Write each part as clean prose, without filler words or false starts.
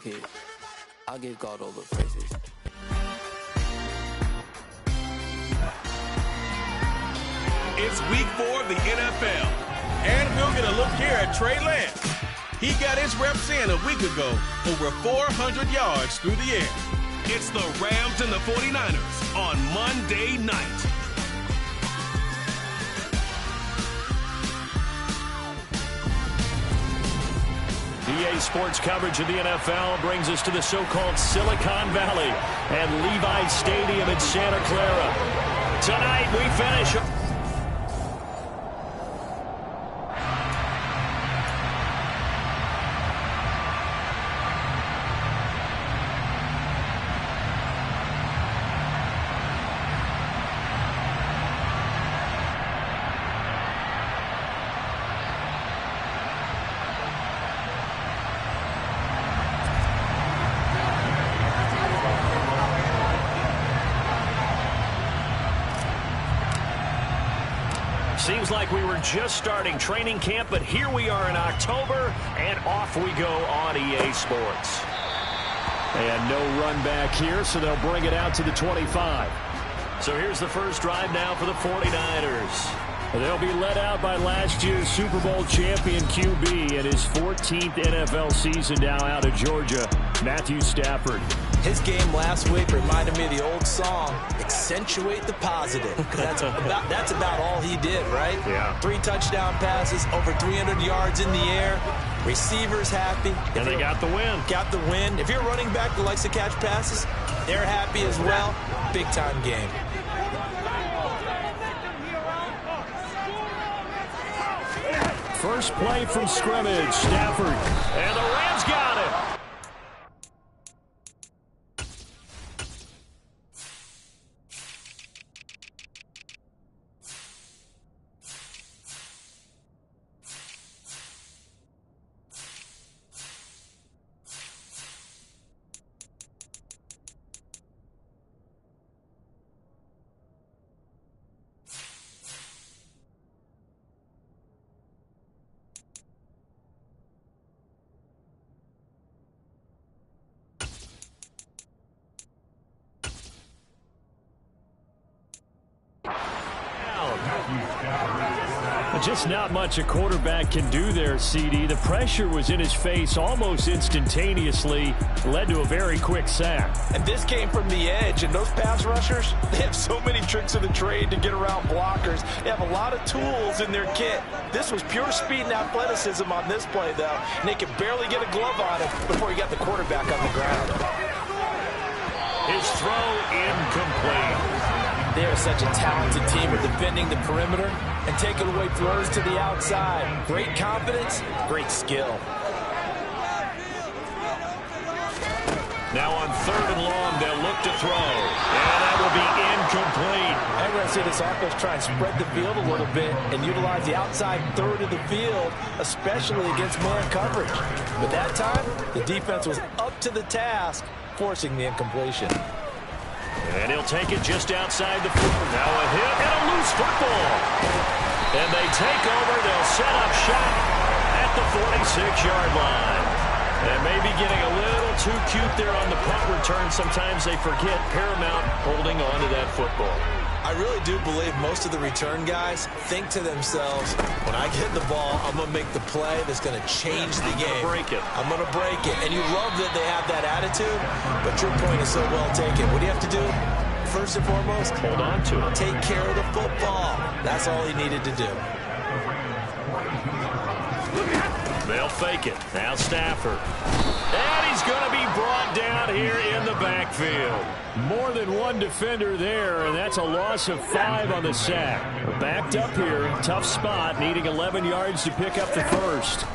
Okay, I'll give God all the praises. It's week 4 of the NFL, and we'll get a look here at Trey Lance. He got his reps in a week ago, over 400 yards through the air. It's the Rams and the 49ers on Monday night. EA Sports coverage of the NFL brings us to the so-called Silicon Valley and Levi Stadium in Santa Clara. Tonight we finish. Seems like we were just starting training camp, but here we are in October, and off we go on EA Sports. And no run back here, so they'll bring it out to the 25. So here's the first drive now for the 49ers. They'll be led out by last year's Super Bowl champion QB in his 14th NFL season now out of Georgia, Matthew Stafford. His game last week reminded me of the old song, Accentuate the Positive. That's about all he did, right? Yeah. 3 touchdown passes, over 300 yards in the air. Receivers happy. And they got the win. Got the win. If you're a running back that likes to catch passes, they're happy as well. Big-time game. First play from scrimmage, Stafford. And the Rams got it. Just not much a quarterback can do there, CD. The pressure was in his face almost instantaneously, led to a very quick sack. And this came from the edge, and those pass rushers, they have so many tricks of the trade to get around blockers. They have a lot of tools in their kit. This was pure speed and athleticism on this play, though, and they could barely get a glove on him before he got the quarterback on the ground. His throw incomplete. They are such a talented team at defending the perimeter and taking away throws to the outside. Great confidence, great skill. Now on 3rd and long, they'll look to throw. And that will be incomplete. I'm going to see this offense try and spread the field a little bit and utilize the outside third of the field, especially against man coverage. But that time, the defense was up to the task, forcing the incompletion. And he'll take it just outside the 4. Now a hit and a loose football. And they take over. They'll set up shop at the 46-yard line. And maybe getting a little too cute there on the punt return. Sometimes they forget paramount holding on to that football. I really do believe most of the return guys think to themselves, when I get the ball, I'm going to make the play that's going to change the game. Break it. I'm going to break it. And you love that they have that attitude, but your point is so well taken. What do you have to do? First and foremost, hold on to it. Take care of the football. That's all he needed to do. They'll fake it. Now Stafford. And he's going to be brought down here in the backfield. More than one defender there, and that's a loss of 5 on the sack. Backed up here, tough spot, needing 11 yards to pick up the first.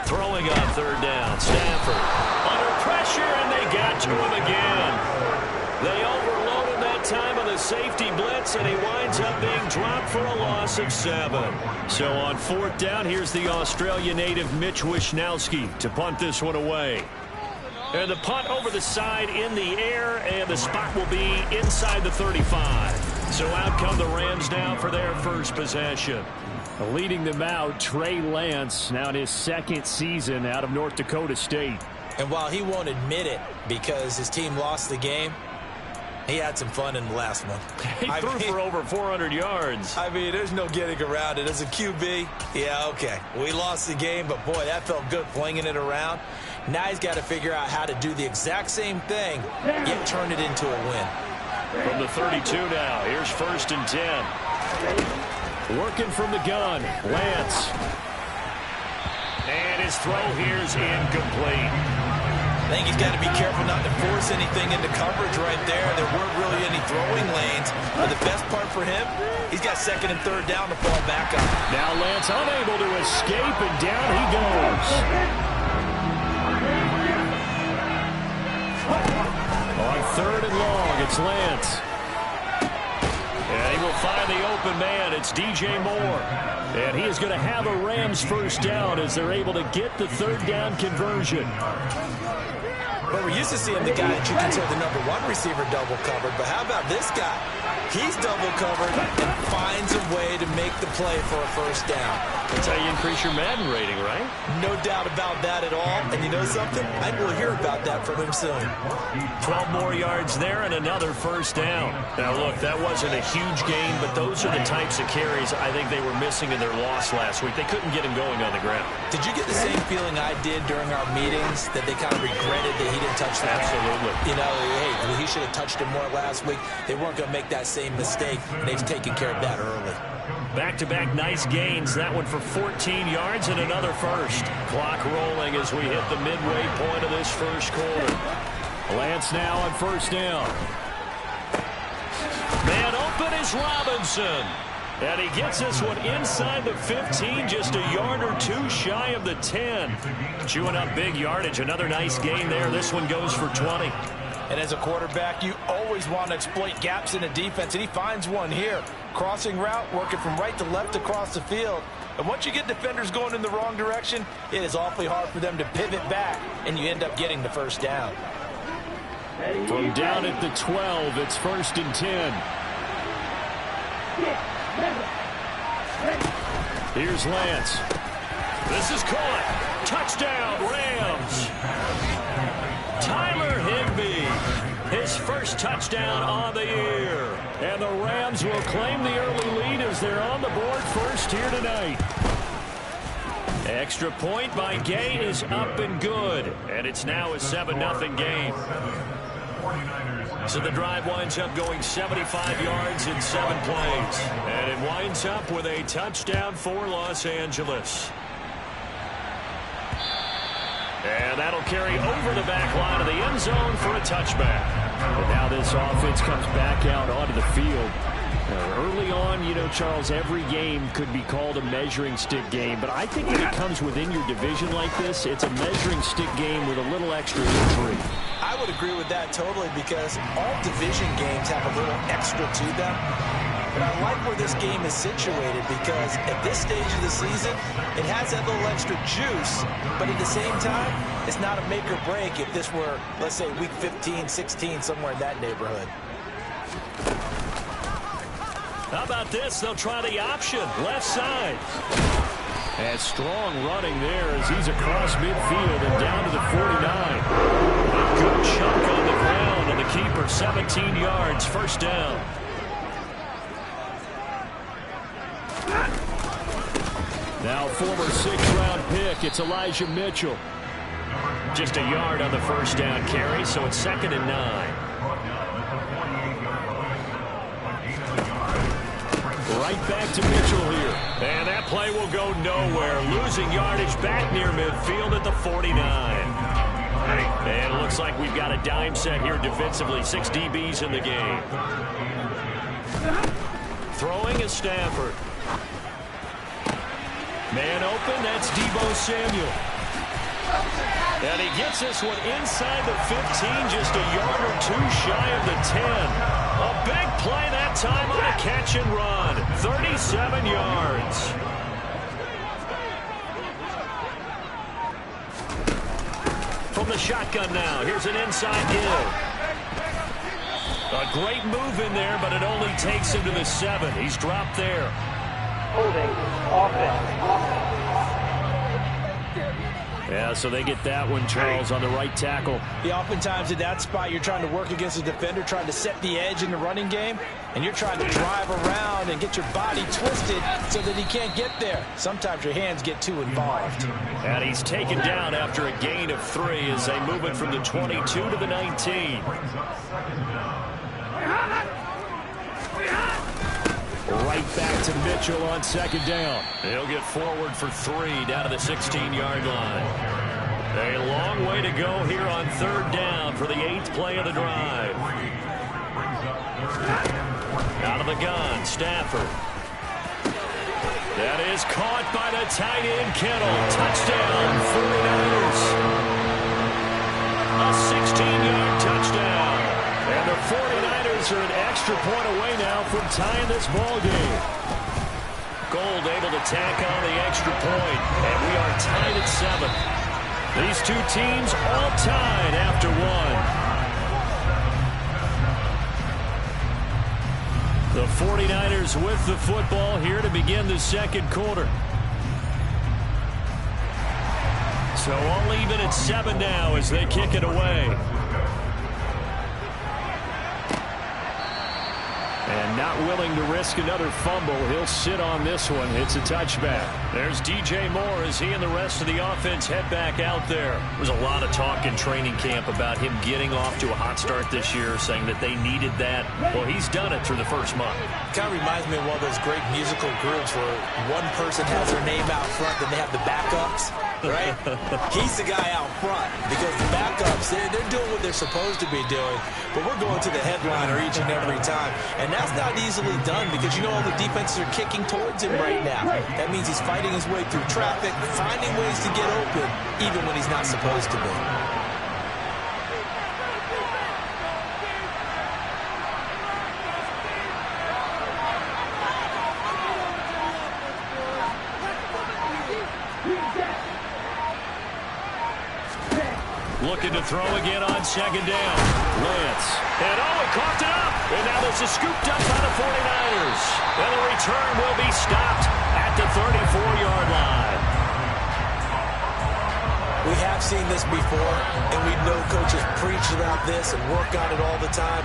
Throwing on 3rd down, Stafford. Under pressure, and they got to him again. They overloaded that time on the safety blitz, and he winds up being dropped for a loss of 7. So on 4th down, here's the Australia native Mitch Wishnowsky to punt this one away. And the punt over the side in the air, and the spot will be inside the 35. So out come the Rams now for their first possession. Leading them out, Trey Lance, now in his 2nd season out of North Dakota State. And while he won't admit it because his team lost the game, he had some fun in the last one. He threw for over 400 yards. I mean, there's no getting around it. As a QB, yeah, okay. We lost the game, but, boy, that felt good flinging it around. Now he's got to figure out how to do the exact same thing, yet turn it into a win. From the 32 now, here's 1st and 10. Working from the gun, Lance. And his throw here's incomplete. I think he's got to be careful not to force anything into coverage right there. There weren't really any throwing lanes. But the best part for him, he's got 2nd and 3rd down to fall back on. Now Lance unable to escape, and down he goes. On 3rd and long, it's Lance. And he will find the open man. It's DJ Moore. And he is going to have a Rams 1st down as they're able to get the 3rd down conversion. Well, we're used to seeing the guy that you consider the #1 receiver double covered, but how about this guy? He's double covered and finds a way to make the play for a 1st down. That's how you increase your Madden rating, right? No doubt about that at all. And you know something? I will hear about that from him soon. 12 more yards there and another 1st down. Now, look, that wasn't a huge gain, but those are the types of carries I think they were missing in their loss last week. They couldn't get him going on the ground. Did you get the same feeling I did during our meetings, that they kind of regretted that he didn't touch the ball? Absolutely. You know, hey, he should have touched it more last week. They weren't going to make that same mistake, and they've taken care of that early. Back-to-back nice gains. That one for 14 yards and another 1st. Clock rolling as we hit the midway point of this 1st quarter. Lance now on 1st down. Man open is Robinson. And he gets this one inside the 15, just a yard or 2 shy of the 10. Chewing up big yardage. Another nice gain there. This one goes for 20. And as a quarterback, you always want to exploit gaps in a defense, and he finds one here. Crossing route, working from right to left across the field. And once you get defenders going in the wrong direction, it is awfully hard for them to pivot back, and you end up getting the 1st down. From down at the 12, it's 1st and 10. Here's Lance. This is caught. Touchdown, Rams. Tyler Higbee, his 1st touchdown on the year. And the Rams will claim the early lead as they're on the board 1st here tonight. Extra point by Gay is up and good. And it's now a 7-0 game. So the drive winds up going 75 yards in 7 plays. And it winds up with a touchdown for Los Angeles. And that'll carry over the back line of the end zone for a touchback. And now this offense comes back out onto the field. Early on, you know, Charles, every game could be called a measuring stick game. But I think when it comes within your division like this, it's a measuring stick game with a little extra intrigue. I would agree with that totally, because all division games have a little extra to them. But I like where this game is situated, because at this stage of the season, it has that little extra juice, but at the same time, it's not a make or break if this were, let's say, week 15, 16, somewhere in that neighborhood. How about this? They'll try the option, left side. And strong running there as he's across midfield and down to the 49. A good chunk on the ground, and the keeper 17 yards, 1st down. Now former 6th-round pick, it's Elijah Mitchell. Just a yard on the 1st down carry, so it's 2nd and 9. Right back to Mitchell here. And that play will go nowhere. Losing yardage back near midfield at the 49. And it looks like we've got a dime set here defensively. 6 DBs in the game. Throwing is Stafford. Man open, that's Deebo Samuel. And he gets this one inside the 15, just a yard or 2 shy of the 10. A big play that time on a catch and run. 37 yards. From the shotgun now, here's an inside give. A great move in there, but it only takes him to the 7. He's dropped there. Holding offense. Yeah, so they get that one, Charles, on the right tackle. Yeah, oftentimes in that spot, you're trying to work against a defender, trying to set the edge in the running game, and you're trying to drive around and get your body twisted so that he can't get there. Sometimes your hands get too involved. And he's taken down after a gain of 3 as they move it from the 22 to the 19. Right back to Mitchell on second down. He'll get forward for 3 down to the 16-yard line. A long way to go here on third down for the 8th play of the drive. Out of the gun, Stafford. That is caught by the tight end, Kittle. Touchdown, 49ers. A 16-yard touchdown. And the 49ers are an extra point away now from tying this ball game. Gold able to tack on the extra point, and we are tied at 7. These two teams all tied after 1. The 49ers with the football here to begin the second quarter. So all even at 7 now as they kick it away. And not willing to risk another fumble. He'll sit on this one. It's a touchback. There's DJ Moore as he and the rest of the offense head back out there. There's a lot of talk in training camp about him getting off to a hot start this year, saying that they needed that. Well, he's done it through the first month. Kind of reminds me of one of those great musical groups where one person has their name out front, then they have the backups, right? He's the guy out front because the backups, they're doing what they're supposed to be doing, but we're going to the headliner each and every time. And that's not easily done because you know all the defenses are kicking towards him right now. That means he's fighting his way through traffic, finding ways to get open, even when he's not supposed to be. Looking to throw again on second down. Lance. And he coughed it up. And now this is scooped up by the 49ers. And the return will be stopped at the 34-yard line. We have seen this before, and we know coaches preach about this and work on it all the time.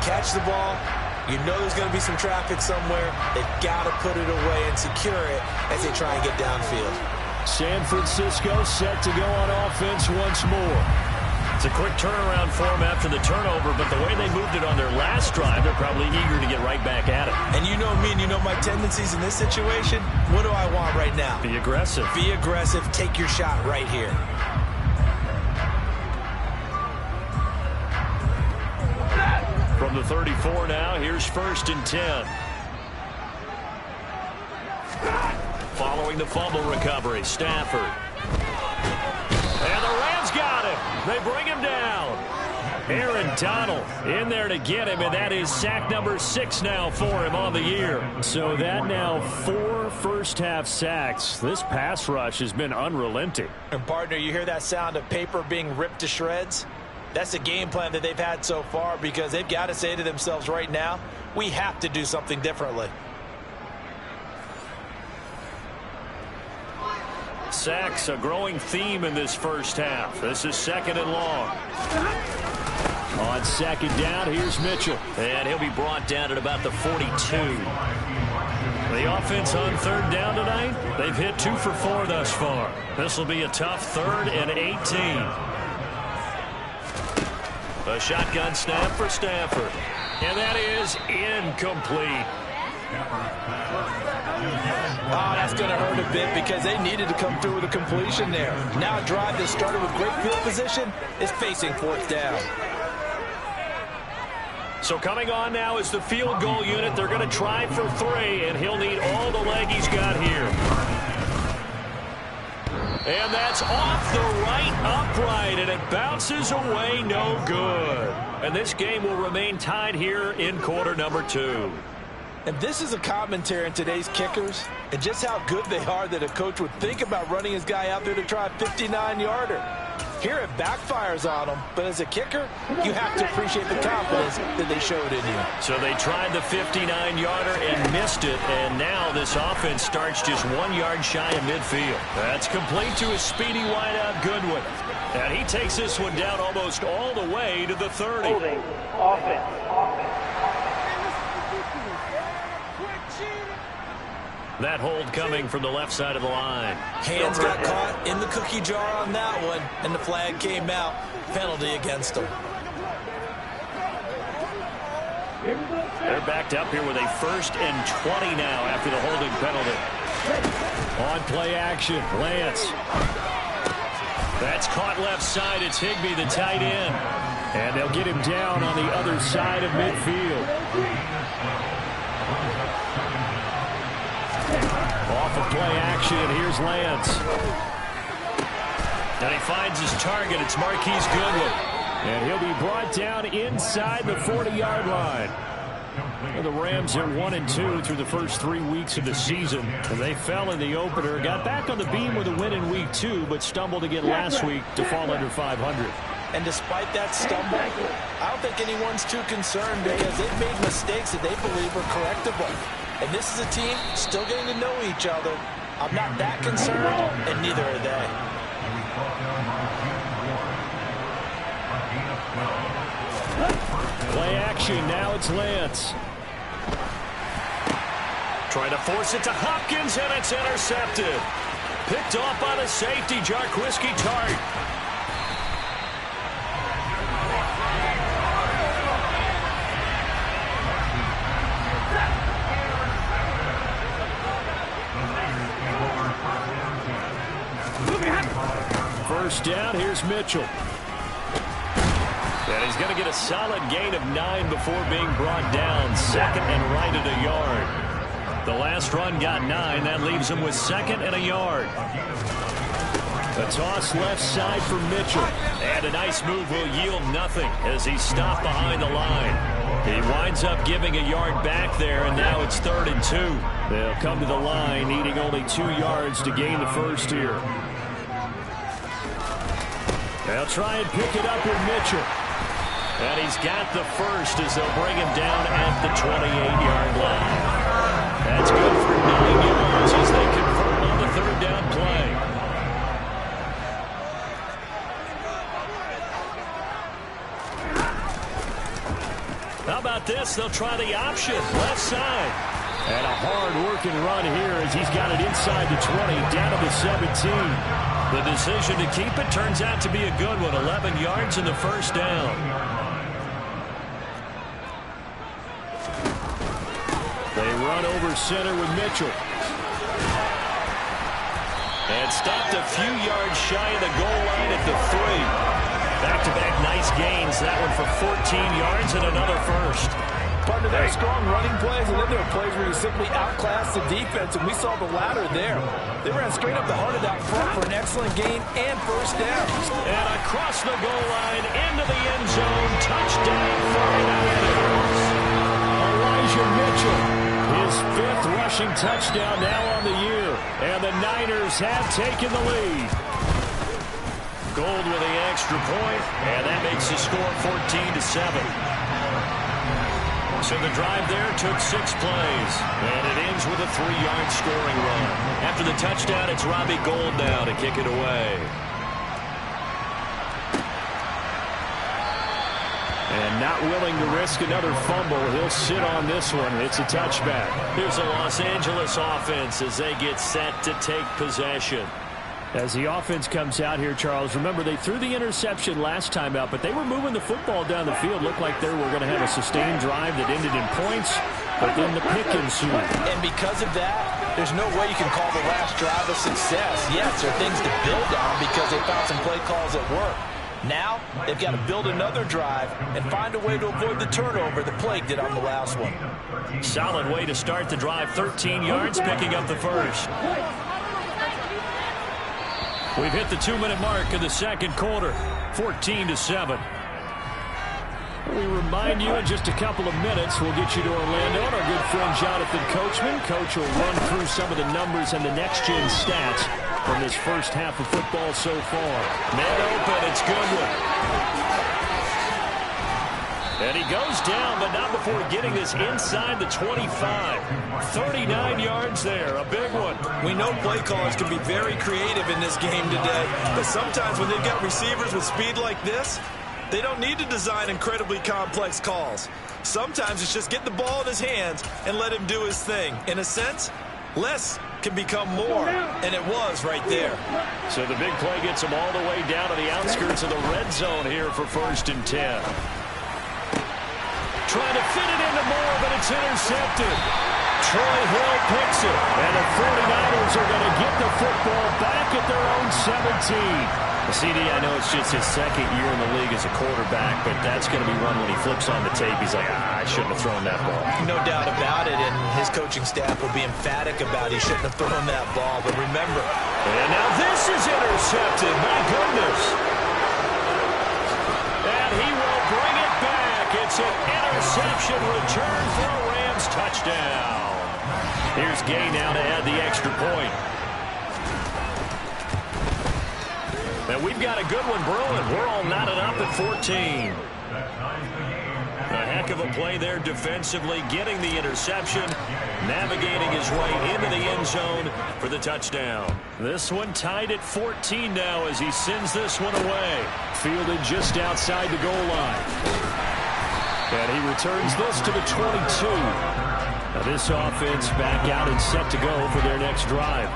Catch the ball. You know there's going to be some traffic somewhere. They've got to put it away and secure it as they try and get downfield. San Francisco set to go on offense once more. It's a quick turnaround for them after the turnover, but the way they moved it on their last drive, they're probably eager to get right back at it. And you know me and you know my tendencies in this situation. What do I want right now? Be aggressive. Be aggressive. Take your shot right here. From the 34 now, here's 1st and 10. Following the fumble recovery, Stafford. And the Rams got him. They bring him down. Aaron Donald in there to get him, and that is sack number 6 now for him on the year. So that now 4 first-half sacks. This pass rush has been unrelenting. And, partner, you hear that sound of paper being ripped to shreds? That's the game plan that they've had so far because they've got to say to themselves right now, we have to do something differently. Sacks, a growing theme in this first half. This is 2nd and long. On second down, here's Mitchell. And he'll be brought down at about the 42. The offense on 3rd down tonight, they've hit 2 for 4 thus far. This will be a tough 3rd and 18. A shotgun snap for Stafford. And that is incomplete. Oh, that's going to hurt a bit because they needed to come through with a completion there. Now a drive that started with great field position is facing 4th down. So coming on now is the field goal unit. They're going to try for 3, and he'll need all the leg he's got here. And that's off the right upright, and it bounces away no good. And this game will remain tied here in quarter number 2. And this is a commentary on today's kickers and just how good they are that a coach would think about running his guy out there to try a 59-yarder. Here it backfires on them, but as a kicker, you have to appreciate the confidence that they showed in you. So they tried the 59-yarder and missed it, and now this offense starts just 1 yard shy of midfield. That's complete to his speedy wideout Goodwin. And he takes this one down almost all the way to the 30. Holding offense. That hold coming from the left side of the line. Hands got caught in the cookie jar on that one, and the flag came out. Penalty against them. They're backed up here with a 1st and 20 now after the holding penalty. On play action, Lance. That's caught left side. It's Higbee, the tight end. And they'll get him down on the other side of midfield. Off of play action, here's Lance. And he finds his target. It's Marquise Goodwin. And he'll be brought down inside the 40-yard line. The Rams are 1-2 through the first 3 weeks of the season. And they fell in the opener, got back on the beam with a win in week 2, but stumbled again last week to fall under 500. And despite that stumble, I don't think anyone's too concerned because they've made mistakes that they believe are correctable. And this is a team still getting to know each other. I'm not that concerned, and neither are they. Play action, now it's Lance. Trying to force it to Hopkins, and it's intercepted. Picked off by the safety, Jarquiski Tart. First down, here's Mitchell. And he's going to get a solid gain of 9 before being brought down. 2nd and right at a yard. The last run got 9. That leaves him with 2nd and a yard. A toss left side for Mitchell. And a nice move will yield nothing as he's stopped behind the line. He winds up giving a yard back there, and now it's 3rd and 2. They'll come to the line needing only 2 yards to gain the first here. They'll try and pick it up with Mitchell. And he's got the first as they'll bring him down at the 28-yard line. That's good for 9 yards as they convert on the 3rd down play. How about this? They'll try the option, left side. And a hard-working run here as he's got it inside the 20, down to the 17. The decision to keep it turns out to be a good one. 11 yards in the first down. They run over center with Mitchell. And stopped a few yards shy of the goal line at the 3. Back-to-back nice gains. That one for 14 yards and another first. Partner, there are strong running plays, and then there are plays where you simply outclass the defense, and we saw the latter there. They ran straight up the heart of that front for an excellent gain and first down. And across the goal line, into the end zone, touchdown 49ers. Elijah Mitchell, his 5th rushing touchdown now on the year, and the Niners have taken the lead. Gold with the extra point, and that makes the score 14-7. So the drive there took 6 plays, and it ends with a 3-yard scoring run. After the touchdown, it's Robbie Gould now to kick it away. And not willing to risk another fumble, he'll sit on this one. It's a touchback. Here's the Los Angeles offense as they get set to take possession. As the offense comes out here, Charles, remember they threw the interception last time out, but they were moving the football down the field. Looked like they were going to have a sustained drive that ended in points, but then the pick ensued. And because of that, there's no way you can call the last drive a success. Yes, there are things to build on because they found some play calls that work. Now, they've got to build another drive and find a way to avoid the turnover that Plague did on the last one. Solid way to start the drive. 13 yards, picking up the first. We've hit the 2-minute mark in the second quarter, 14-7. We remind you in just a couple of minutes, we'll get you to Orlando and our good friend Jonathan Coachman. Coach will run through some of the numbers and the next-gen stats. from this first half of football so far. Man open, it's Goodwin. And he goes down, but not before getting this inside the 25. 39 yards there, a big one. We know play callers can be very creative in this game today, but sometimes when they've got receivers with speed like this, they don't need to design incredibly complex calls. Sometimes it's just get the ball in his hands and let him do his thing. In a sense, less can become more, and it was right there. So the big play gets him all the way down to the outskirts of the red zone here for 1st and 10. Trying to fit it into Moore, but it's intercepted. Troy Hill picks it, and the 49ers are going to get the football back at their own 17. CD, I know it's just his second year in the league as a quarterback, but that's going to be one when he flips on the tape. He's like, I shouldn't have thrown that ball. No doubt about it, and his coaching staff will be emphatic about he shouldn't have thrown that ball. But remember, and now this is intercepted. My goodness. And he will bring it back. It's an interception return for a Rams touchdown. Here's Gay now to add the extra point. And we've got a good one brewing. We're all knotted up at 14. A heck of a play there defensively, getting the interception, navigating his way into the end zone for the touchdown. This one tied at 14 now as he sends this one away. Fielded just outside the goal line. And he returns this to the 22. Now this offense back out and set to go for their next drive.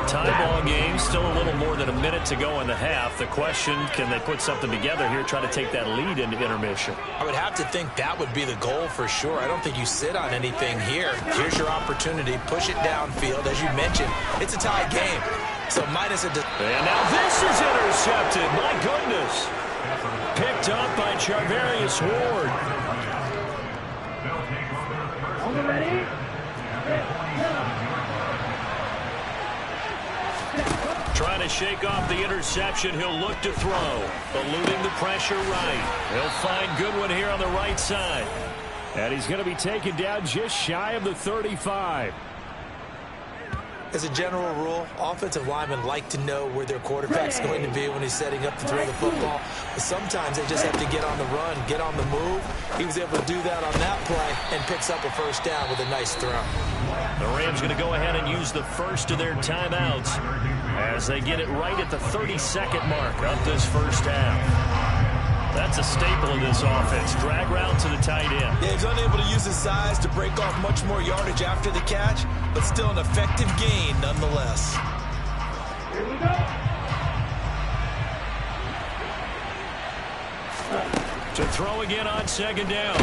Tie ball game, still a little more than a minute to go in the half. The question, can they put something together here, try to take that lead into intermission? I would have to think that would be the goal for sure. I don't think you sit on anything here. Here's your opportunity. Push it downfield. As you mentioned, it's a tie game. So minus a... And now this is intercepted. My goodness. Picked up by Charvarius Ward. Trying to shake off the interception. He'll look to throw. Eluding the pressure right. He'll find Goodwin here on the right side. And he's going to be taken down just shy of the 35. As a general rule, offensive linemen like to know where their quarterback's going to be when he's setting up to throw the football. But sometimes they just have to get on the run, get on the move. He was able to do that on that play and picks up a first down with a nice throw. The Rams going to go ahead and use the first of their timeouts as they get it right at the 32nd mark of this first half. That's a staple of this offense. Drag route to the tight end. Yeah, he's unable to use his size to break off much more yardage after the catch, but still an effective gain nonetheless. Here we go. To throw again on second down.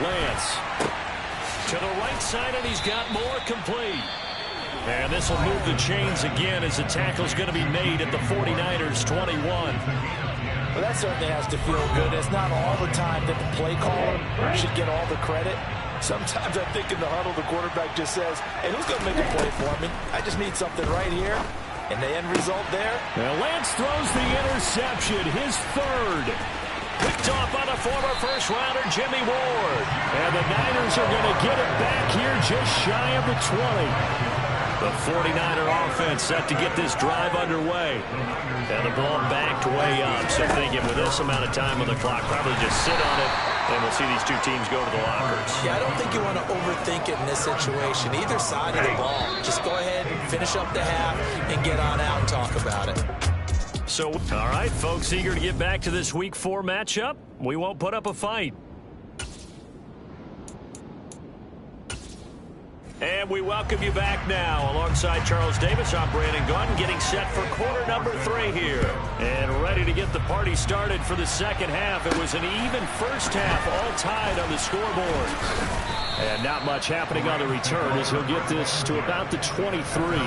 Lance. To the right side, and he's got more complete. And this will move the chains again as the tackle's going to be made at the 49ers 21. Well, that certainly has to feel good. It's not all the time that the play caller should get all the credit. Sometimes I think in the huddle, the quarterback just says, hey, who's going to make a play for me? I just need something right here. And the end result there. And Lance throws the interception, his third. Picked off by the former first-rounder, Jimmy Ward. And the Niners are going to get it back here just shy of the 20. The 49er offense set to get this drive underway. And the ball backed way up. So thinking with this amount of time on the clock, probably just sit on it, and we'll see these two teams go to the lockers. Yeah, I don't think you want to overthink it in this situation. Either side of the ball. Just go ahead and finish up the half and get on out and talk about it. So, all right, folks, eager to get back to this Week 4 matchup. We won't put up a fight. And we welcome you back now. Alongside Charles Davis, I'm Brandon Gunn, getting set for quarter number 3 here. And ready to get the party started for the second half. It was an even first half, all tied on the scoreboard. And not much happening on the return as he'll get this to about the 23.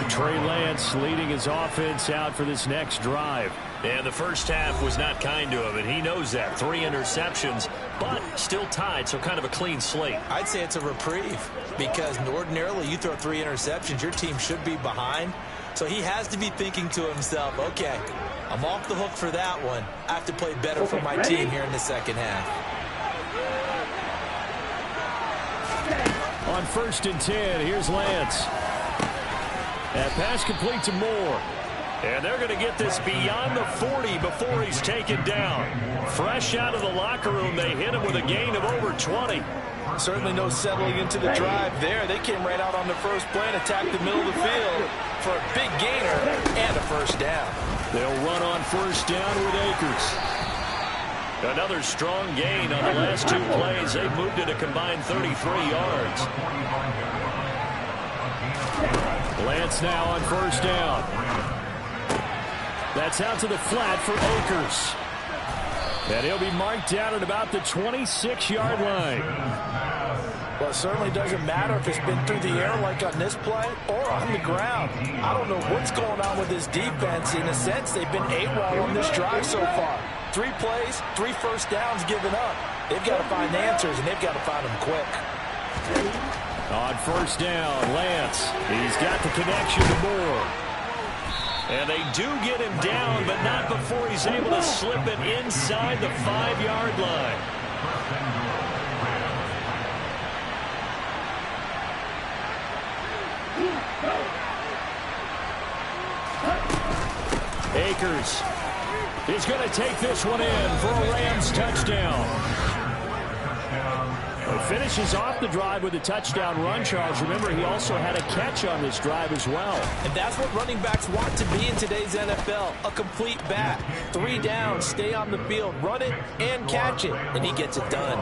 Trey Lance leading his offense out for this next drive. And the first half was not kind to him, and he knows that. 3 interceptions, but still tied, so kind of a clean slate. I'd say it's a reprieve because ordinarily you throw 3 interceptions, your team should be behind. So he has to be thinking to himself, okay, I'm off the hook for that one. I have to play better for my team here in the second half. On 1st and 10, here's Lance. That pass complete to Moore. And they're going to get this beyond the 40 before he's taken down. Fresh out of the locker room, they hit him with a gain of over 20. Certainly no settling into the drive there. They came right out on the first play and attacked the middle of the field for a big gainer and a first down. They'll run on first down with Akers. Another strong gain on the last two plays. They moved it a combined 33 yards. Lance now on first down. That's out to the flat for Akers. And he'll be marked down at about the 26-yard line. Well, it certainly doesn't matter if it's been through the air like on this play or on the ground. I don't know what's going on with this defense. In a sense, they've been AWOL on this drive so far. 3 plays, 3 first downs given up. They've got to find answers, and they've got to find them quick. On first down, Lance. He's got the connection to Moore. And they do get him down, but not before he's able to slip it inside the 5-yard line. Akers is going to take this one in for a Rams touchdown. He finishes off the drive with a touchdown run, Charles. Remember, he also had a catch on this drive as well. And that's what running backs want to be in today's NFL, a complete back. 3 downs, stay on the field, run it, and catch it, and he gets it done.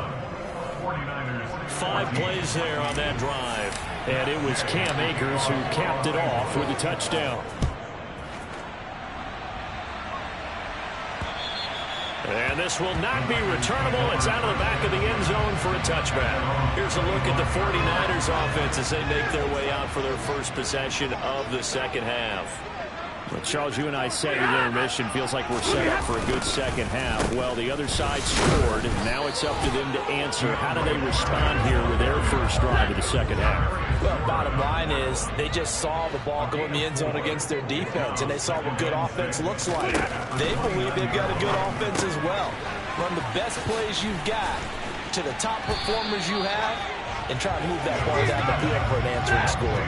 5 plays there on that drive. And it was Cam Akers who capped it off with a touchdown. And this will not be returnable. It's out of the back of the end zone for a touchback. Here's a look at the 49ers offense as they make their way out for their first possession of the second half. Well, Charles, you and I said in the intermission, feels like we're set up for a good second half. Well, the other side scored. Now it's up to them to answer. How do they respond here with their first drive of the second half? Well, bottom line is they just saw the ball go in the end zone against their defense, and they saw what good offense looks like. They believe they've got a good offense as well. Run the best plays you've got to the top performers you have and try to move that ball down the field for an answering score.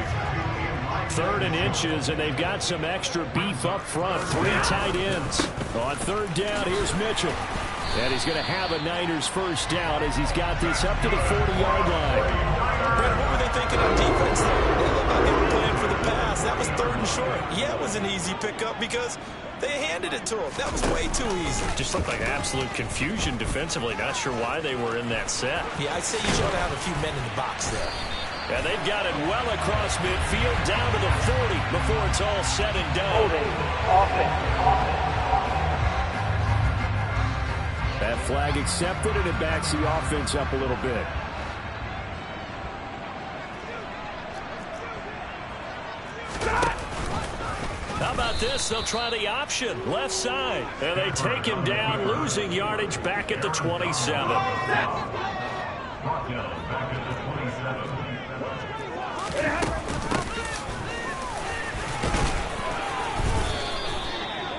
3rd and inches, and they've got some extra beef up front. 3 tight ends. On 3rd down, here's Mitchell. And he's going to have a Niners first down as he's got this up to the 40-yard line. Brett, what were they thinking on defense there? They looked like they were playing for the pass. That was 3rd and short. Yeah, it was an easy pickup because they handed it to him. That was way too easy. Just looked like absolute confusion defensively. Not sure why they were in that set. Yeah, I'd say you should have a few men in the box there. And they've got it well across midfield down to the 40 before it's all said and done. That flag accepted, and it backs the offense up a little bit. How about this? They'll try the option, left side. And they take him down, losing yardage back at the 27.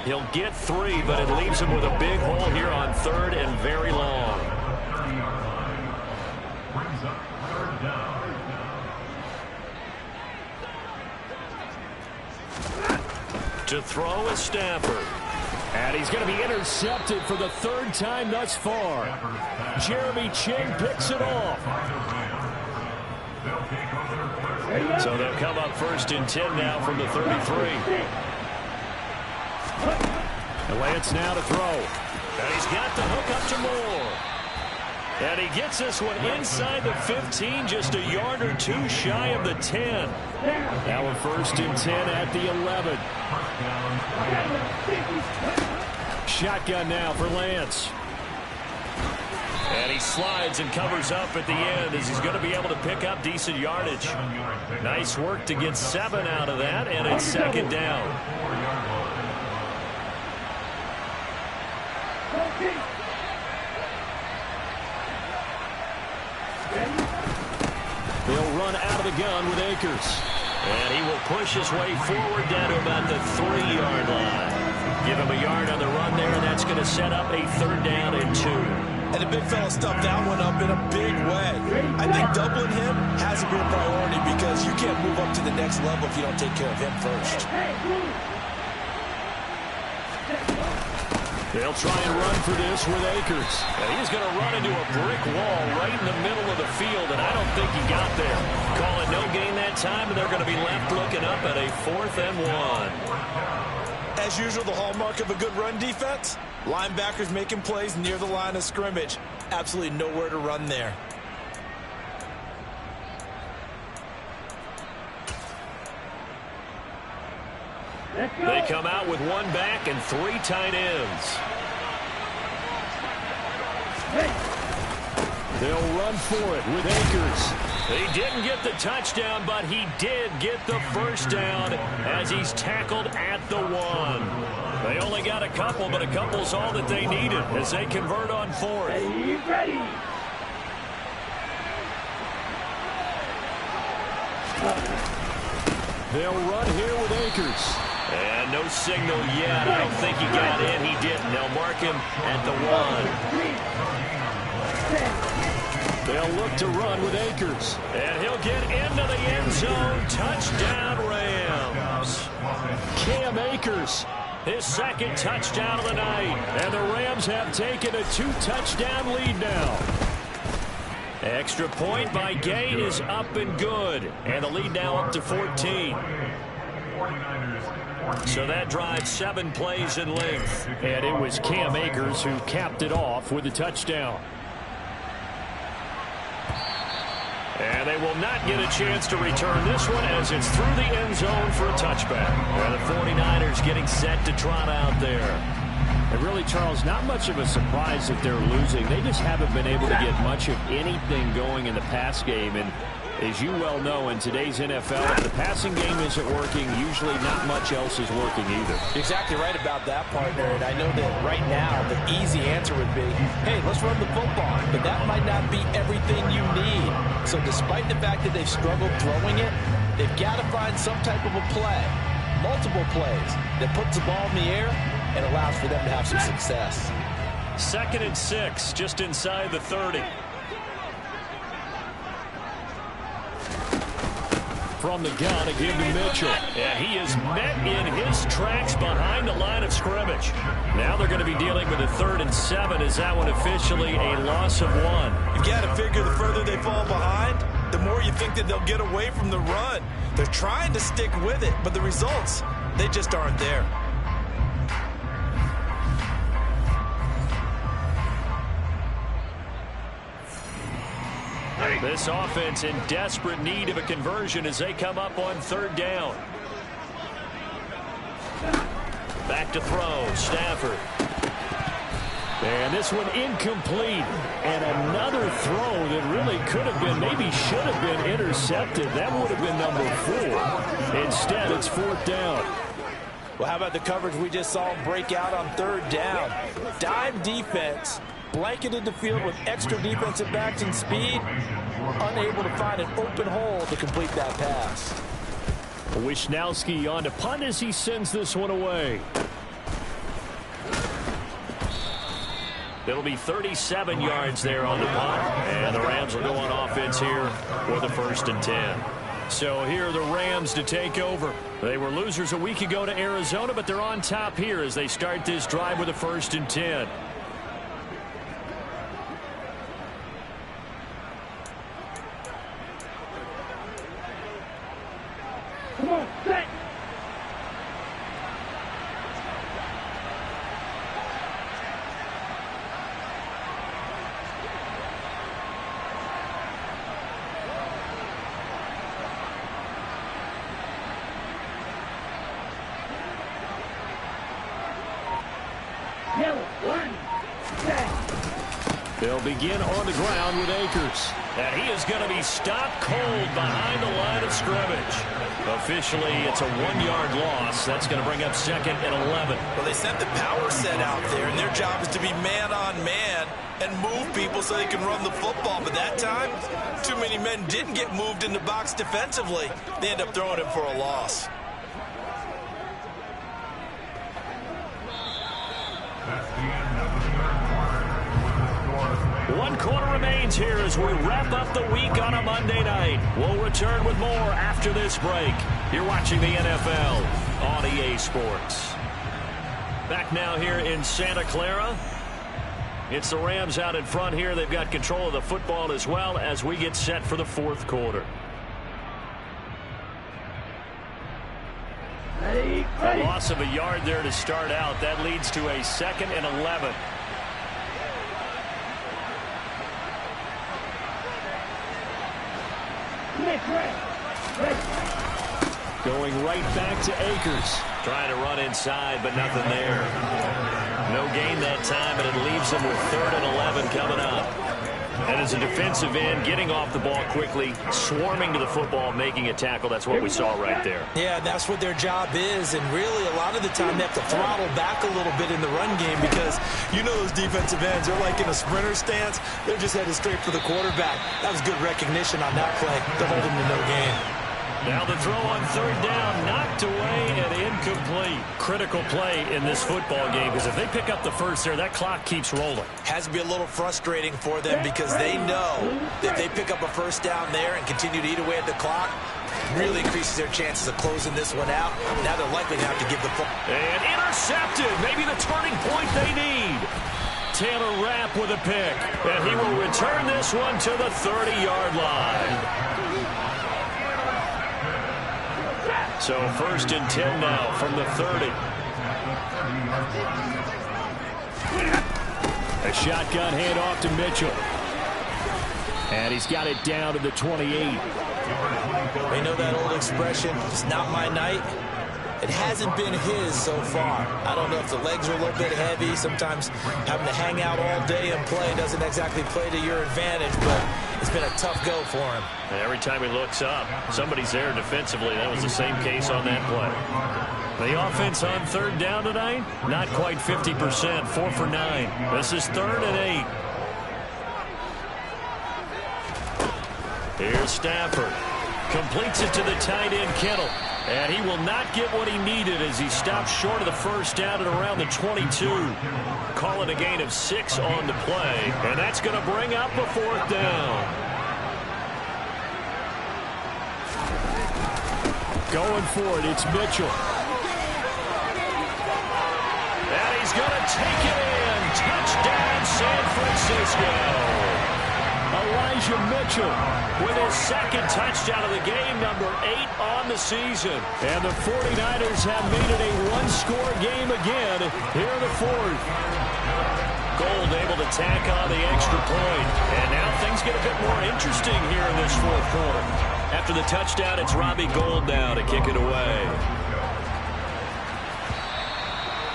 He'll get 3, but it leaves him with a big hole here on 3rd and very long. To throw is Stafford. And he's going to be intercepted for the 3rd time thus far. Jeremy Chinn picks it off. So they'll come up 1st and 10 now from the 33. Lance now to throw. And he's got the hook up to Moore. And he gets this one inside the 15, just a yard or 2 shy of the 10. Now a 1st and 10 at the 11. Shotgun now for Lance. And he slides and covers up at the end as he's going to be able to pick up decent yardage. Nice work to get 7 out of that, and it's 2nd down. They'll run out of the gun with Akers. And he will push his way forward down to about the 3-yard line. Give him a yard on the run there, and that's going to set up a 3rd down and 2. And the that big fella stuffed that one up in a big way. I think doubling him has to be a priority because you can't move up to the next level if you don't take care of him first. They'll try and run for this with Akers. And he's going to run into a brick wall right in the middle of the field, and I don't think he got there. Call it no gain that time, and they're going to be left looking up at a 4th and 1. As usual, the hallmark of a good run defense, linebackers making plays near the line of scrimmage. Absolutely nowhere to run there. They come out with 1 back and 3 tight ends. They'll run for it with Akers. He didn't get the touchdown, but he did get the first down as he's tackled at the 1. They only got a couple, but a couple's all that they needed as they convert on 4th. Ready. They'll run here with Akers. And no signal yet. I don't think he got in. He didn't. They'll mark him at the 1. They'll look to run with Akers. And he'll get into the end zone. Touchdown, Rams. Cam Akers, his 2nd touchdown of the night. And the Rams have taken a 2-touchdown lead now. Extra point by Gain is up and good. And the lead now up to 14. So that drives 7 plays in length. And it was Cam Akers who capped it off with a touchdown. And they will not get a chance to return this one as it's through the end zone for a touchback. And the 49ers getting set to trot out there. And really, Charles, not much of a surprise that they're losing. They just haven't been able to get much of anything going in the pass game. And as you well know, in today's NFL, if the passing game isn't working, usually not much else is working either. Exactly right about that, partner. And I know that right now the easy answer would be, hey, let's run the football. But that might not be everything you need. So despite the fact that they've struggled throwing it, they've got to find some type of a play, multiple plays, that puts the ball in the air and allows for them to have some success. 2nd and 6, just inside the 30. From the gun, a give to Mitchell. And he is met in his tracks behind the line of scrimmage. Now they're going to be dealing with a 3rd and 7. Is that one officially a loss of 1? You got to figure the further they fall behind, the more you think that they'll get away from the run. They're trying to stick with it, but the results, they just aren't there. This offense in desperate need of a conversion as they come up on 3rd down. Back to throw, Stafford. And this one incomplete. And another throw that really could have been, maybe should have been intercepted. That would have been number 4. Instead, it's 4th down. Well, how about the coverage we just saw him break out on 3rd down? Dime defense, blanketed the field with extra defensive backs and speed, unable to find an open hole to complete that pass. Wisnowski on to punt as he sends this one away. It'll be 37 yards there on the punt, and the Rams will go on offense here for the 1st and 10. So here are the Rams to take over. They were losers a week ago to Arizona, but they're on top here as they start this drive with a 1st and 10. Come on, set. Yellow, 1, set. They'll begin on the ground with Akers. And he is going to be stopped cold behind the line of scrimmage. Officially, it's a 1-yard loss. That's going to bring up 2nd and 11. Well, they sent the power set out there, and their job is to be man-on-man and move people so they can run the football. But that time, too many men didn't get moved in the box defensively. They end up throwing it for a loss. That's the end of the 3rd quarter. With the score, One quarter remains here as we wrap up the week on a Monday night. We'll return with more after this break. You're watching the NFL on EA Sports. Back now here in Santa Clara. It's the Rams out in front here. They've got control of the football as well as we get set for the fourth quarter. A loss of a yard there to start out. That leads to a 2nd and 11. Going right back to Akers. Trying to run inside, but nothing there. No gain that time, and it leaves them with 3rd and 11 coming up. And as a defensive end, getting off the ball quickly, swarming to the football, making a tackle. That's what we saw right there. Yeah, that's what their job is. And really, a lot of the time, they have to throttle back a little bit in the run game because you know those defensive ends, they're like in a sprinter stance. They're just headed straight for the quarterback. That was good recognition on that play to hold them to no gain. Now the throw on 3rd down, knocked away and incomplete. Critical play in this football game because if they pick up the first there, that clock keeps rolling. Has to be a little frustrating for them because they know that if they pick up a first down there and continue to eat away at the clock, really increases their chances of closing this one out. Now they're likely to have to give the ball. And intercepted. Maybe the turning point they need. Taylor Rapp with a pick. And he will return this one to the 30-yard line. So 1st and 10 now from the 30. A shotgun handoff to Mitchell. And he's got it down to the 28. They know that old expression, it's not my night. It hasn't been his so far. I don't know if the legs are a little bit heavy. Sometimes having to hang out all day and play doesn't exactly play to your advantage, but it's been a tough go for him. And every time he looks up, somebody's there defensively. That was the same case on that play. The offense on 3rd down tonight, not quite 50%, 4 for 9. This is 3rd and 8. Here's Stafford. Completes it to the tight end, Kittle. And he will not get what he needed as he stops short of the first down at around the 22. Call it a gain of 6 on the play. And that's going to bring up a 4th down. Going for it, it's Mitchell. And he's going to take it in. Touchdown, San Francisco. Elijah Mitchell with his 2nd touchdown of the game, number 8 on the season. And the 49ers have made it a one-score game again here in the 4th. Gold able to tack on the extra point. And now things get a bit more interesting here in this 4th quarter. After the touchdown, it's Robbie Gould now to kick it away.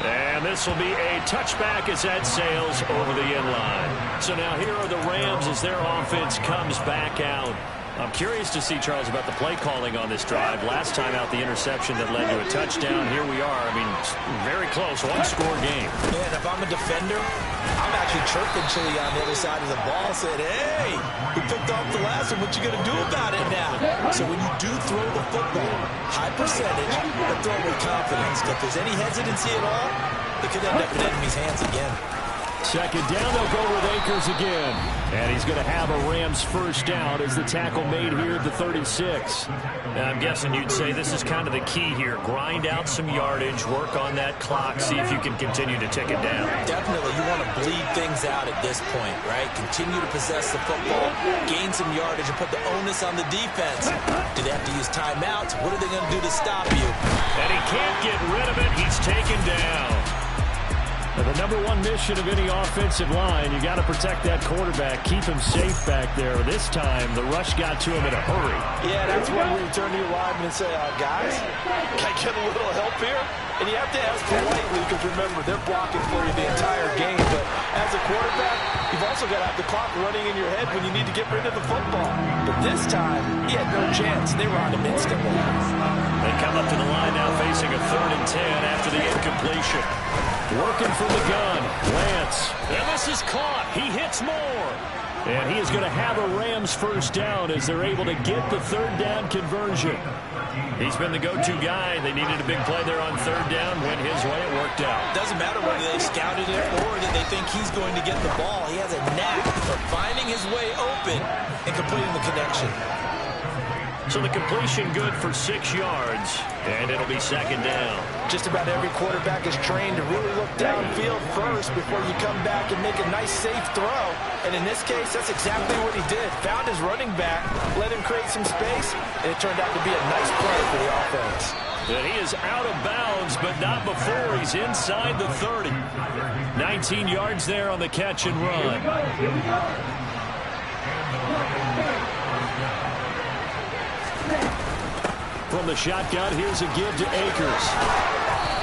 And this will be a touchback as that sails over the end line. So now here are the Rams as their offense comes back out. I'm curious to see, Charles, about the play calling on this drive. Last time out, the interception that led to a touchdown. Here we are. I mean, very close, one-score game. Man, if I'm a defender, I'm actually chirping Chili on the other side of the ball, saying, hey, we picked off the last one. What you going to do about it now? So when you do throw the football, high percentage, but throw it with confidence. If there's any hesitancy at all, it could end up in enemy's hands again. 2nd down, they'll go with Akers again. And he's going to have a Rams first down as the tackle made here at the 36. Now, I'm guessing you'd say this is kind of the key here. Grind out some yardage, work on that clock, see if you can continue to tick it down. Definitely. You want to bleed things out at this point, right? Continue to possess the football, gain some yardage, and put the onus on the defense. Do they have to use timeouts? What are they going to do to stop you? And he can't get rid of it. He's taken down. The number one mission of any offensive line, you got to protect that quarterback, keep him safe back there. This time, the rush got to him in a hurry. Yeah, that's when we turn to your lineman and say, guys, can I get a little help here? And you have to ask politely because, remember, they're blocking for you the entire game. But as a quarterback, you've also got to have the clock running in your head when you need to get rid of the football. But this time, he had no chance. They were on him instantly. They come up to the line now facing a 3rd and 10 after the incompletion. Working from the gun, Lance. And this is caught. He hits more. And he is going to have a Rams first down as they're able to get the 3rd down conversion. He's been the go-to guy. They needed a big play there on 3rd down. Went his way. It worked out. Doesn't matter whether they scouted it or that they think he's going to get the ball. He has a knack but finding his way open and completing the connection. So the completion good for 6 yards, and it'll be second down. Just about every quarterback is trained to really look downfield first before you come back and make a nice, safe throw. And in this case, that's exactly what he did. Found his running back, let him create some space, and it turned out to be a nice play for the offense. And he is out of bounds, but not before he's inside the 30. 19 yards there on the catch and run. Here we go. From the shotgun, here's a give to Akers.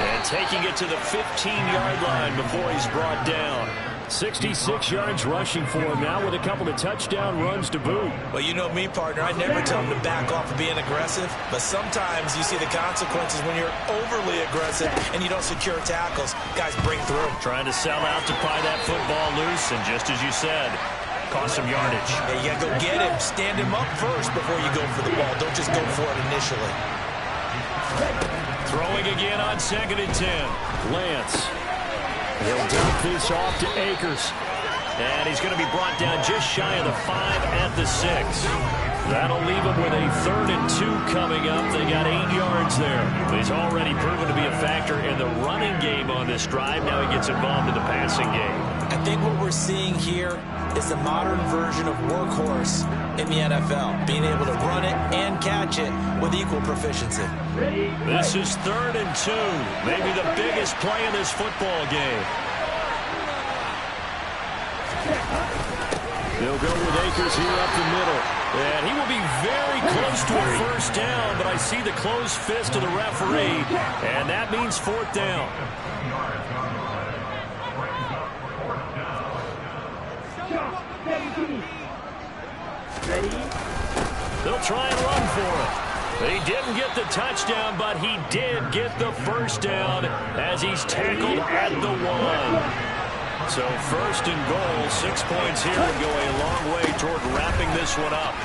And taking it to the 15-yard line before he's brought down. 66 yards rushing for him now with a couple of touchdown runs to boot. Well, you know me, partner. I never tell him to back off of being aggressive, but sometimes you see the consequences when you're overly aggressive and you don't secure tackles. Guys break through. Trying to sell out to pry that football loose, and just as you said, cost some yardage. Yeah, you got to go get him. Stand him up first before you go for the ball. Don't just go for it initially. Throwing again on 2nd and 10. Lance. He'll dump this off to Akers. And he's going to be brought down just shy of the 5 at the 6. That'll leave him with a 3rd and 2 coming up. They got 8 yards there. He's already proven to be a factor in the running game on this drive. Now he gets involved in the passing game. I think what we're seeing here is the modern version of workhorse in the NFL, being able to run it and catch it with equal proficiency. This is 3rd and 2, maybe the biggest play in this football game. They'll go with Akers here up the middle. And he will be very close to a first down, but I see the closed fist of the referee, and that means 4th down. They'll try and run for it. He didn't get the touchdown, but he did get the first down as he's tackled at the 1. So 1st and goal, 6 points here would go a long way toward wrapping this one up.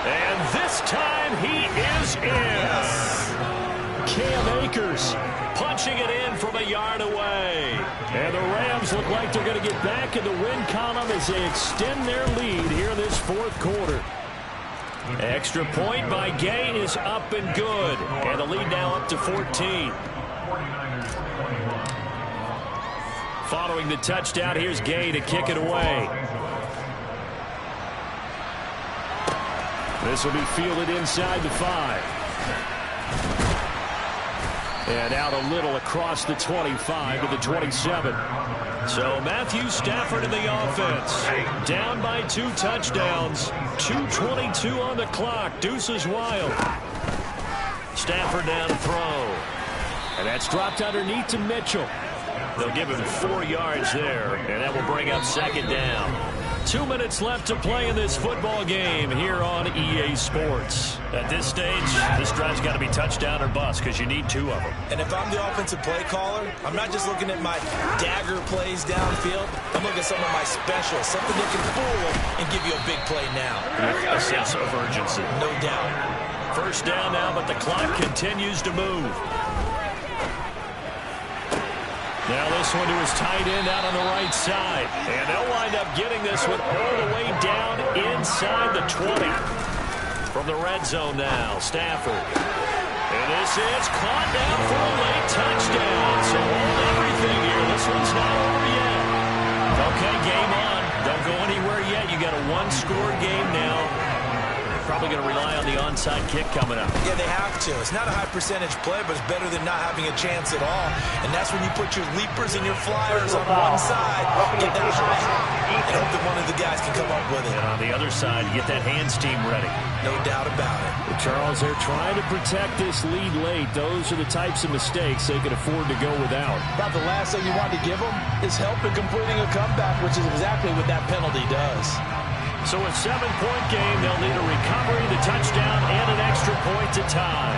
And this time he is in. Cam Akers punching it in from a yard away. And the Rams look like they're going to get back in the win column as they extend their lead here in this 4th quarter. Extra point by Gay is up and good. And the lead now up to 14. Following the touchdown, here's Gay to kick it away. This will be fielded inside the 5. And out a little across the 25 to the 27. So Matthew Stafford in the offense. Down by 2 touchdowns. 2:22 on the clock. Deuces wild. Stafford down to throw. And that's dropped underneath to Mitchell. They'll give him 4 yards there, and that will bring up 2nd down. 2 minutes left to play in this football game here on EA Sports. At this stage, this drive's got to be touchdown or bust because you need 2 of them. And if I'm the offensive play caller, I'm not just looking at my dagger plays downfield. I'm looking at some of my specials, something that can fool them and give you a big play now. With a sense of urgency. No doubt. First down now, but the clock continues to move. Now this one to his tight end out on the right side. And they'll wind up getting this one all the way down inside the 20. From the red zone now, Stafford. And this is caught down for a late touchdown. So hold everything here. This one's not over yet. Okay, game on. Don't go anywhere yet. You got a 1-score game now. Probably going to rely on the onside kick coming up. Yeah, they have to. It's not a high percentage play, but it's better than not having a chance at all. And that's when you put your leapers and your flyers on one side, get that high, and hope that one of the guys can come up with it. And on the other side, get that hands team ready. No doubt about it. But Charles, they're trying to protect this lead late. Those are the types of mistakes they can afford to go without. About the last thing you want to give them is help in completing a comeback, which is exactly what that penalty does. So a 7-point game, they'll need a recovery, the touchdown, and an extra point to tie.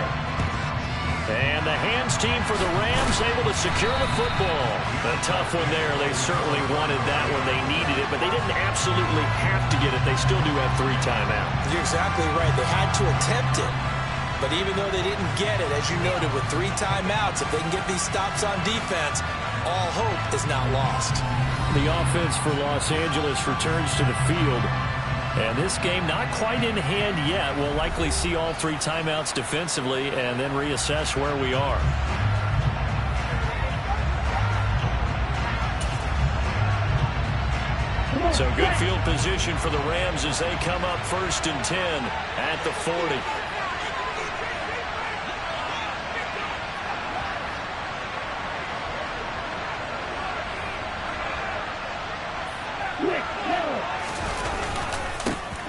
And the hands team for the Rams able to secure the football. A tough one there. They certainly wanted that when they needed it, but they didn't absolutely have to get it. They still do have 3 timeouts. You're exactly right. They had to attempt it. But even though they didn't get it, as you noted, with 3 timeouts, if they can get these stops on defense, all hope is not lost. The offense for Los Angeles returns to the field. And this game not quite in hand yet. We'll likely see all 3 timeouts defensively and then reassess where we are. So good field position for the Rams as they come up 1st and 10 at the 40.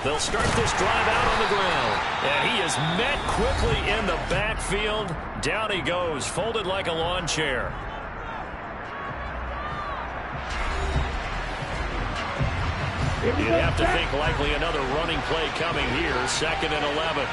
They'll start this drive out on the ground. And he is met quickly in the backfield. Down he goes, folded like a lawn chair. You'd have to think likely another running play coming here. 2nd and 11.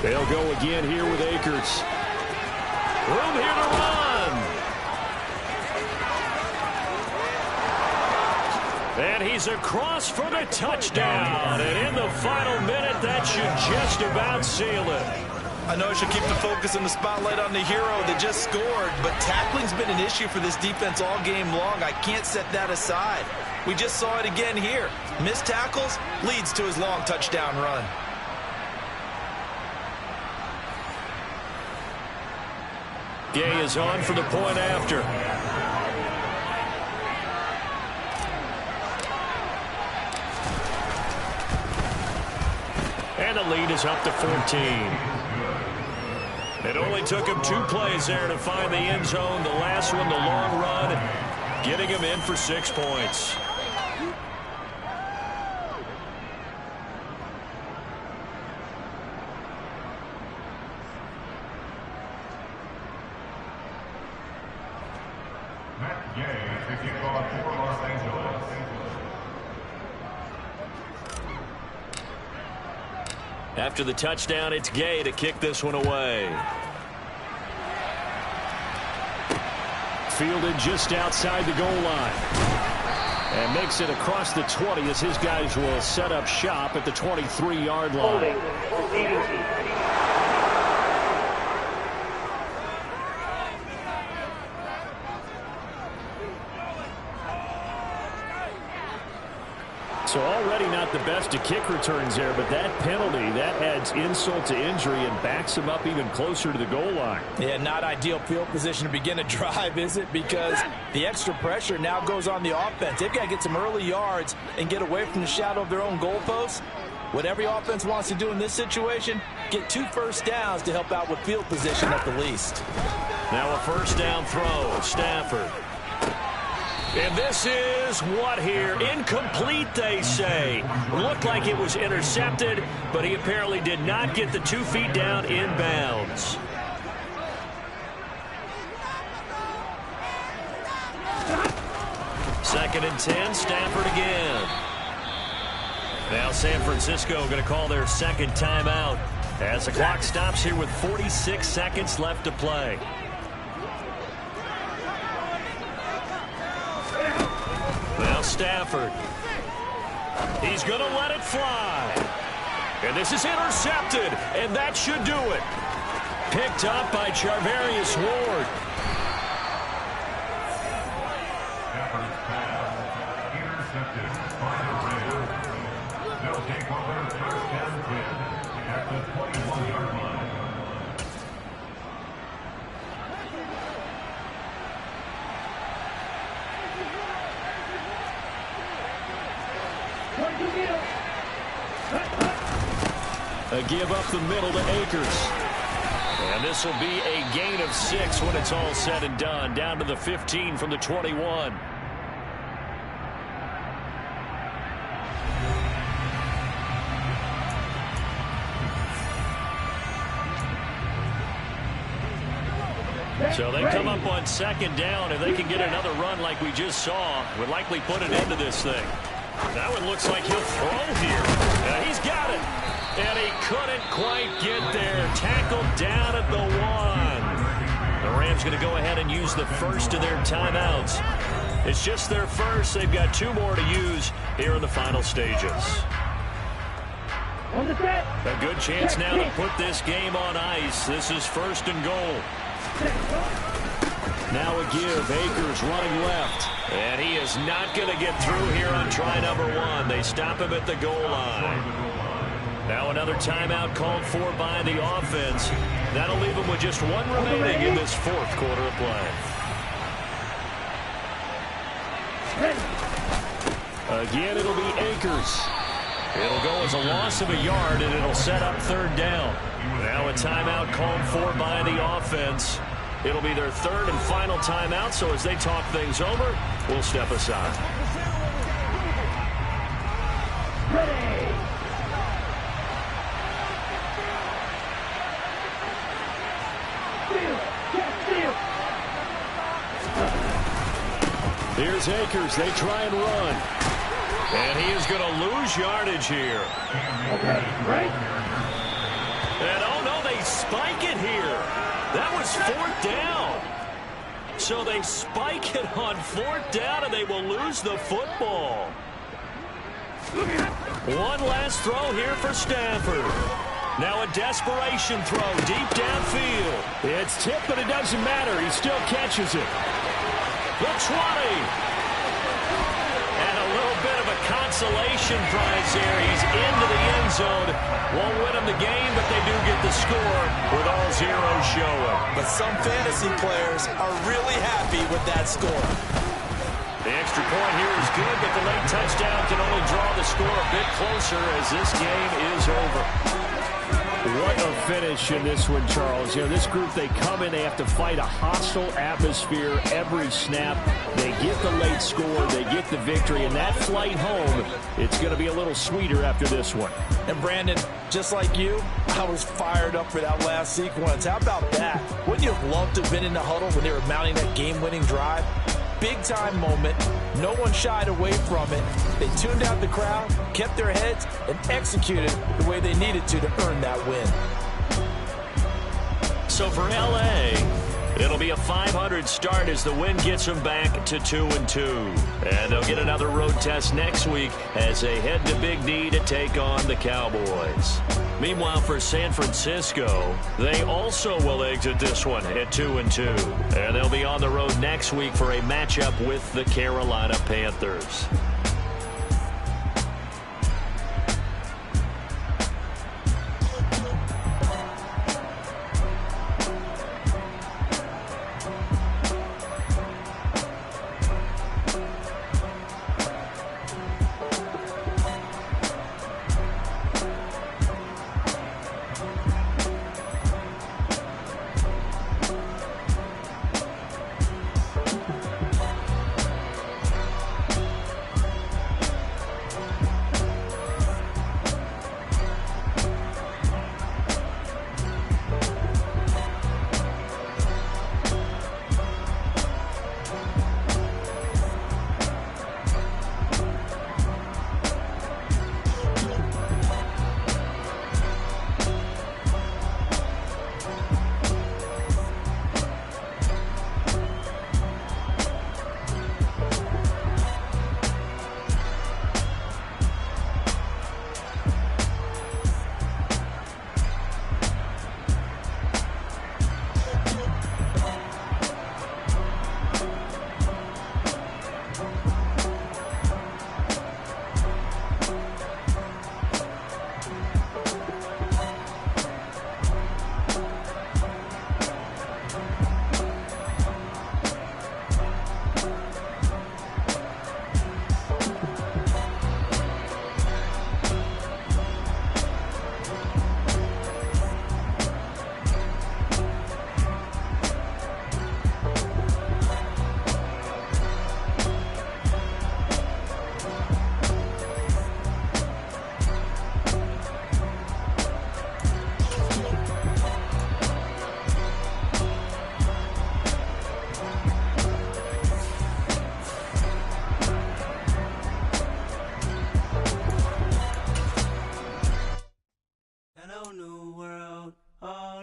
They'll go again here with Akers. Room here to run. And he's across for the touchdown. And in the final minute, that should just about seal it. I know I should keep the focus and the spotlight on the hero that just scored, but tackling's been an issue for this defense all game long. I can't set that aside. We just saw it again here. Missed tackles leads to his long touchdown run. Gay is on for the point after. And the lead is up to 14. It only took him 2 plays there to find the end zone. The last one, the long run, getting him in for 6 points. After the touchdown, it's Gay to kick this one away. Fielded just outside the goal line. And makes it across the 20 as his guys will set up shop at the 23-yard line. So already not the best of kick returns there, but that penalty, that adds insult to injury and backs him up even closer to the goal line. Yeah, not ideal field position to begin a drive, is it? Because the extra pressure now goes on the offense. They've got to get some early yards and get away from the shadow of their own goalposts. What every offense wants to do in this situation, get 2 first downs to help out with field position at the least. Now a first down throw, Stafford. And this is what here? Incomplete, they say. Looked like it was intercepted, but he apparently did not get the 2 feet down in bounds. Second and 10, Stafford again. Now San Francisco going to call their second timeout as the clock stops here with 46 seconds left to play. Now Stafford. He's going to let it fly. And this is intercepted, and that should do it. Picked up by Charvarius Ward. Intercepted by the Rams. They'll take over first down 10 at the 21-yard line. A give up the middle to Akers. And this will be a gain of 6 when it's all said and done. Down to the 15 from the 21. So they come up on second down. If they can get another run like we just saw, would likely put an end to this thing. That one looks like he'll throw here. He's got it. And he couldn't quite get there. Tackled down at the 1. The Rams going to go ahead and use the first of their timeouts. It's just their first. They've got 2 more to use here in the final stages. A good chance now to put this game on ice. This is 1st and goal. Now a give. Akers running left. And he is not going to get through here on try number 1. They stop him at the goal line. Now another timeout called for by the offense. That'll leave him with just 1 remaining in this 4th quarter of play. Again, it'll be Akers. It'll go as a loss of a yard, and it'll set up 3rd down. Now a timeout called for by the offense. It'll be their 3rd and final timeout, so as they talk things over, we'll step aside. Here's Akers. They try and run. And he is going to lose yardage here. And oh no, they spike it here. That was 4th down. So they spike it on 4th down and they will lose the football. One last throw here for Stafford. Now a desperation throw deep downfield. It's tipped, but it doesn't matter. He still catches it. The 20. And a little bit of a consolation prize there. He's into the end zone. Won't win them the game, but they do get the score with all zeros showing. But some fantasy players are really happy with that score. The extra point here is good, but the late touchdown can only draw the score a bit closer as this game is over. What a finish in this one, Charles. You know, this group, they come in, they have to fight a hostile atmosphere every snap. They get the late score, they get the victory, and that flight home, it's going to be a little sweeter after this one. And Brandon, just like you, I was fired up for that last sequence. How about that? Wouldn't you have loved to have been in the huddle when they were mounting that game-winning drive? Big-time moment. No one shied away from it. They tuned out the crowd, kept their heads, and executed the way they needed to earn that win. So for L.A., it'll be a 500 start as the win gets them back to 2-2. And they'll get another road test next week as they head to Big D to take on the Cowboys. Meanwhile, for San Francisco, they also will exit this one at 2-2. And they'll be on the road next week for a matchup with the Carolina Panthers.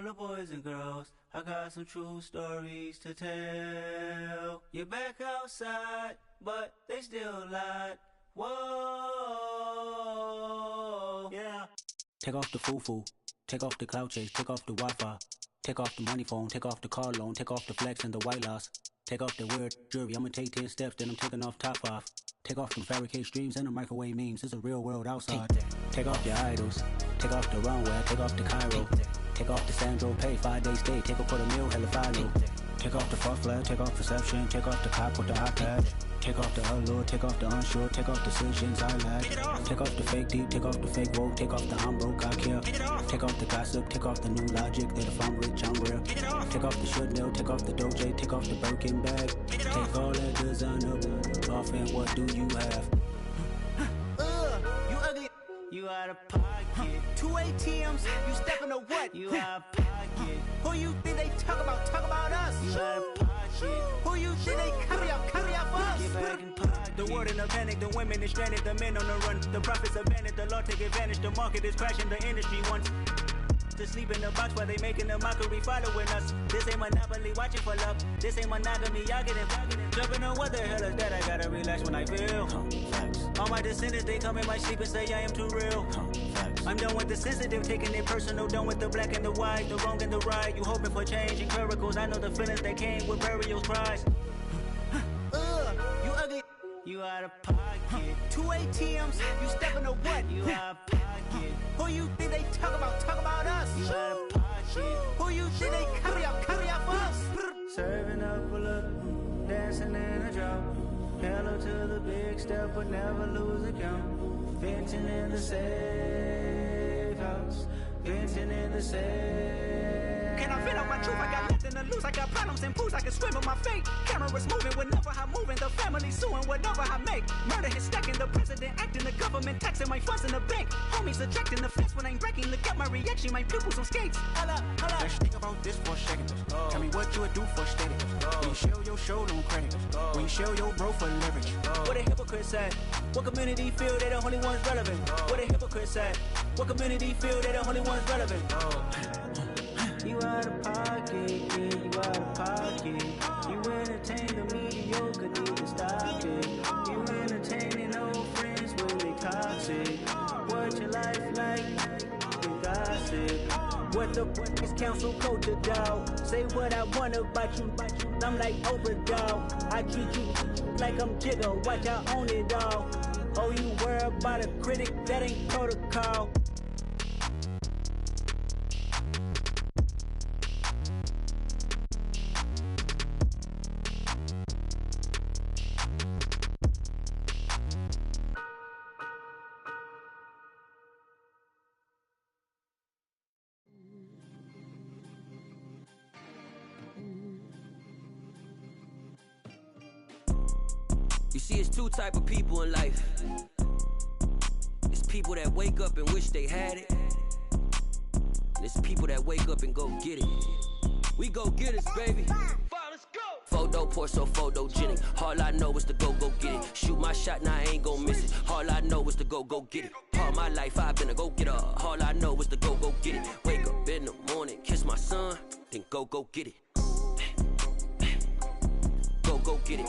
the boys and girls, I got some true stories to tell. You're back outside, but they still lied. Whoa, yeah. Take off the foo-foo, take off the cloud chase, take off the Wi-Fi, take off the money phone, take off the car loan, take off the flex and the white loss, take off the weird jewelry. I'ma take 10 steps, then I'm taking off top off. Take off them fabricated streams and the microwave memes. It's a real world outside. Take off your idols, take off the runway, take off the Cairo, take off the Sandro Pay, 5-day stay, take a $250,000 hella final. Take off the fuck flag, take off perception, take off the cop with the iPad. Take off the allure, take off the unsure, take off decisions I lack. Take off the fake deep, take off the fake woke, take off the I'm broke, I care. Take off the gossip, take off the new logic that if I'm rich, I'm real. Take off the should know, take off the Doja, take off the Birkin bag. Take all that designer off and what do you have? You ugly. You out of pocket. 2 ATMs, you stepping to what? You out of pocket. Who you think they talk about us? You out of pocket. Who you think they carry out for us? Get back in pocket. The world in a panic, the women is stranded, the men on the run. The profits abandoned, the law take advantage, the market is crashing, the industry wants to sleep in the box while they making a mockery following us. This ain't Monopoly, watching for love. This ain't monogamy, y'all getting jumping on what the hell is that? I gotta relax when I feel. All my descendants, they come in my sleep and say I am too real. I'm done with the sensitive, taking it personal. Done with the black and the white, the wrong and the right. You hoping for change and miracles. I know the feelings that came with burial cries. You ugly. You out of pocket. 2 ATMs, you stepping to what? You out of pocket. Who you think they talk about us? You out of pocket. Who you think they carry out for us? Serving up a look, dancing in a drop. Hello to the big step, but never lose a count. Venting in the safe house. Venting in the safe. Can I vent out my truth? I got nothing to lose. I got problems and pools. I can swim with my fate. Cameras moving whenever I'm moving. The family suing whatever I make. Murder is stacking. The president acting. The government taxing my funds in the bank. Homies ejecting the fence when I'm breaking. Look at my reaction. My pupils on skates. Holla. Let's think about this for a second. Tell me what you would do for status. When you show your show, no credit. When you show your bro for leverage. What a hypocrite said. What community feel they the only ones relevant? What a hypocrite said. What community feel they the only ones relevant? You out of pocket, yeah, you out of pocket. You entertain the mediocre, need to stop it. You entertaining old friends when they toxic. What your life like? You gossip. What the fuck is council culture, dog? Say what I want about you. I'm like Oprah, dog. I treat you like I'm Jigga. Watch I own it all. Oh, you worry about a critic? That ain't protocol. You see, it's two type of people in life. It's people that wake up and wish they had it, and it's people that wake up and go get it. We go get it, baby. Let's go. Photo pour so photogenic. All I know is to go get it. Shoot my shot, now I ain't gon' miss it. All I know is to go get it. All my life I've been a go getter. All I know is to go get it. Wake up in the morning, kiss my son, then go get it. Go get it.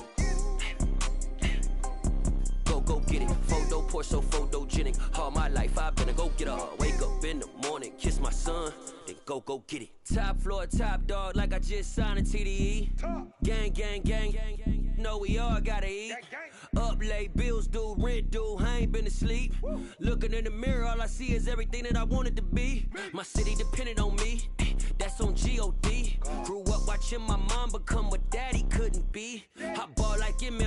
Go get it. Photo pour so photogenic. All my life I've been a go getter. Wake up in the morning, kiss my son, then go get it. Top floor, top dog, like I just signed a TDE. Gang, gang, gang. Know we all gotta eat. Up late, bills due, rent due. I ain't been asleep. Looking in the mirror, all I see is everything that I wanted to be. My city depended on me. That's on G.O.D. Grew up watching my mom become what daddy couldn't be. I ball like